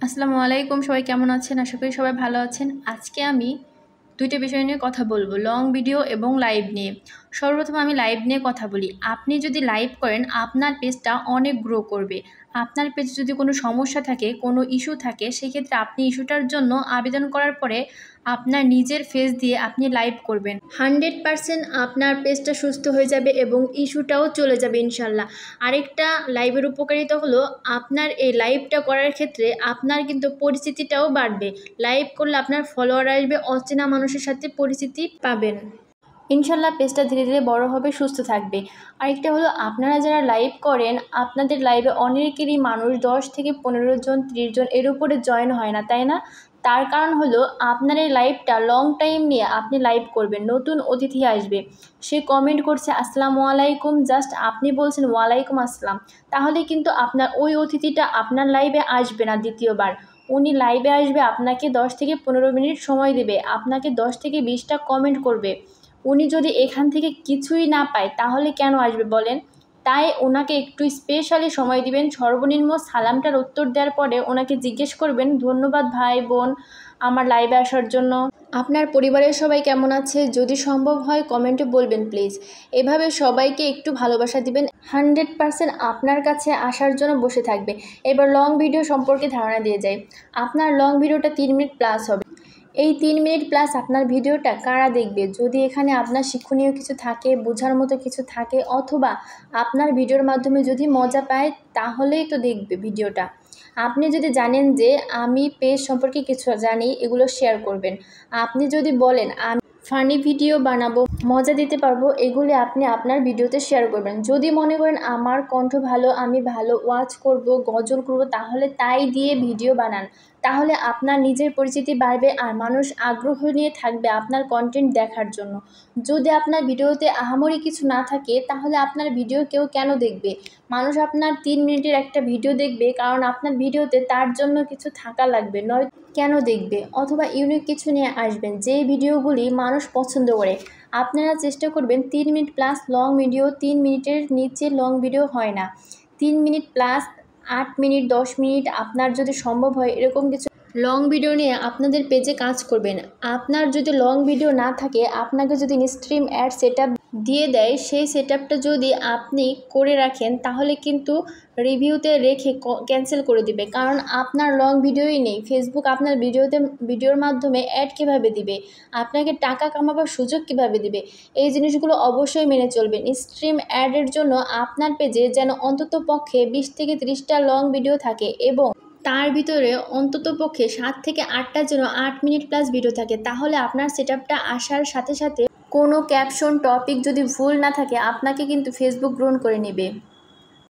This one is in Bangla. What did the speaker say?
আসসালামু আলাইকুম, সবাই কেমন আছেন? আশা করি সবাই ভালো আছেন। আজকে আমি দুইটা বিষয় নিয়ে কথা বলবো, লং ভিডিও এবং লাইভ নিয়ে। সর্বপ্রথম আমি লাইভ নিয়ে কথা বলি। আপনি যদি লাইভ করেন আপনার পেজটা অনেক গ্রো করবে। আপনার পেজে যদি কোনো সমস্যা থাকে, কোনো ইস্যু থাকে, সেক্ষেত্রে আপনি ইস্যুটার জন্য আবেদন করার পরে আপনার নিজের ফেস দিয়ে আপনি লাইভ করবেন। 100% আপনার পেজটা সুস্থ হয়ে যাবে এবং ইস্যুটাও চলে যাবে ইনশাল্লাহ। আরেকটা লাইভের উপকারিতা হলো, আপনার এই লাইভটা করার ক্ষেত্রে আপনার কিন্তু পরিচিতিটাও বাড়বে। লাইভ করলে আপনার ফলোয়ার আসবে, অচেনা মানুষের সাথে পরিচিতি পাবেন। ইনশাল্লাহ পেজটা ধীরে ধীরে বড় হবে, সুস্থ থাকবে। আরেকটা হলো, আপনারা যারা লাইভ করেন আপনাদের লাইভে অনেকেরই মানুষ 10 থেকে 15 জন 30 জন এর উপরে জয়েন হয় না, তাই না? তার কারণ হলো আপনার এই লাইভটা লং টাইম নিয়ে আপনি লাইভ করবেন। নতুন অতিথি আসবে, সে কমেন্ট করছে আসসালামু আলাইকুম, জাস্ট আপনি বলছেন ওয়ালাইকুম আসসালাম, তাহলে কিন্তু আপনার ওই অতিথিটা আপনার লাইভে আসবে না দ্বিতীয়বার। উনি লাইভে আসবে, আপনাকে 10 থেকে 15 মিনিট সময় দেবে, আপনাকে 10 থেকে 20টা কমেন্ট করবে। উনি যদি এখান থেকে কিছুই না পায় তাহলে কেন আসবে বলেন? তাই ওনাকে একটু স্পেশালি সময় দিবেন। সর্বনিম্ন সালামটার উত্তর দেওয়ার পরে ওনাকে জিজ্ঞেস করবেন, ধন্যবাদ ভাই বোন আমার লাইভে আসার জন্য। আপনার পরিবারের সবাই কেমন আছে যদি সম্ভব হয় কমেন্টে বলবেন প্লিজ। এভাবে সবাইকে একটু ভালোবাসা দিবেন। 100% আপনার কাছে আসার জন্য বসে থাকবে। এবার লং ভিডিও সম্পর্কে ধারণা দিয়ে যাই। আপনার লং ভিডিওটা 3 মিনিট প্লাস হবে। এই 3 মিনিট প্লাস আপনার ভিডিওটা কারা দেখবে? যদি এখানে আপনার শিক্ষণীয় কিছু থাকে, বোঝার মতো কিছু থাকে, অথবা আপনার ভিডিওর মাধ্যমে যদি মজা পায়, তাহলেই তো দেখবে ভিডিওটা। আপনি যদি জানেন যে আমি পেজ সম্পর্কে কিছু জানি, এগুলো শেয়ার করবেন। আপনি যদি বলেন আমি ফানি ভিডিও বানাবো, মজা দিতে পারবো, এগুলি আপনি আপনার ভিডিওতে শেয়ার করবেন। যদি মনে করেন আমার কণ্ঠ ভালো, আমি ভালো ওয়াচ করব, গজল করব, তাহলে তাই দিয়ে ভিডিও বানান। তাহলে আপনার নিজের পরিচিতি বাড়বে আর মানুষ আগ্রহ নিয়ে থাকবে আপনার কন্টেন্ট দেখার জন্য। যদি আপনার ভিডিওতে আহামরি কিছু না থাকে তাহলে আপনার ভিডিও কেউ কেন দেখবে? মানুষ আপনার 3 মিনিটের একটা ভিডিও দেখবে কারণ আপনার ভিডিওতে তার জন্য কিছু থাকা লাগবে, নয় কেন দেখবে? অথবা ইউনিক কিছু নিয়ে আসবেন, যেই ভিডিওগুলি মানুষ পছন্দ করে। আপনারা চেষ্টা করবেন 3 মিনিট প্লাস লং ভিডিও। 3 মিনিটের নিচে লং ভিডিও হয় না। 3 মিনিট প্লাস 8 মিনিট 10 মিনিট আপনার যদি সম্ভব হয় এরকম কিছু লং ভিডিও নিয়ে আপনাদের পেজে কাজ করবেন। আপনার যদি লং ভিডিও না থাকে, আপনাকে যদি ইনস্ট্রিম অ্যাড সেটআপ দিয়ে দেয়, সেই সেটআপটা যদি আপনি করে রাখেন তাহলে কিন্তু রিভিউতে রেখে ক্যান্সেল করে দিবে, কারণ আপনার লং ভিডিওই নেই। ফেসবুক আপনার ভিডিওর মাধ্যমে অ্যাড কীভাবে দিবে? আপনাকে টাকা কামাবার সুযোগ কীভাবে দিবে? এই জিনিসগুলো অবশ্যই মেনে চলবেন। স্ট্রিম অ্যাডের জন্য আপনার পেজে যেন অন্তত পক্ষে 20 থেকে 30টা লং ভিডিও থাকে এবং তার ভিতরে অন্ততপক্ষে 7 থেকে 8টা যেন 8 মিনিট প্লাস ভিডিও থাকে। তাহলে আপনার সেটআপটা আসার সাথে সাথে কোনো ক্যাপশন টপিক যদি ভুল না থাকে আপনাকে কিন্তু ফেসবুক গ্রহণ করে নেবে।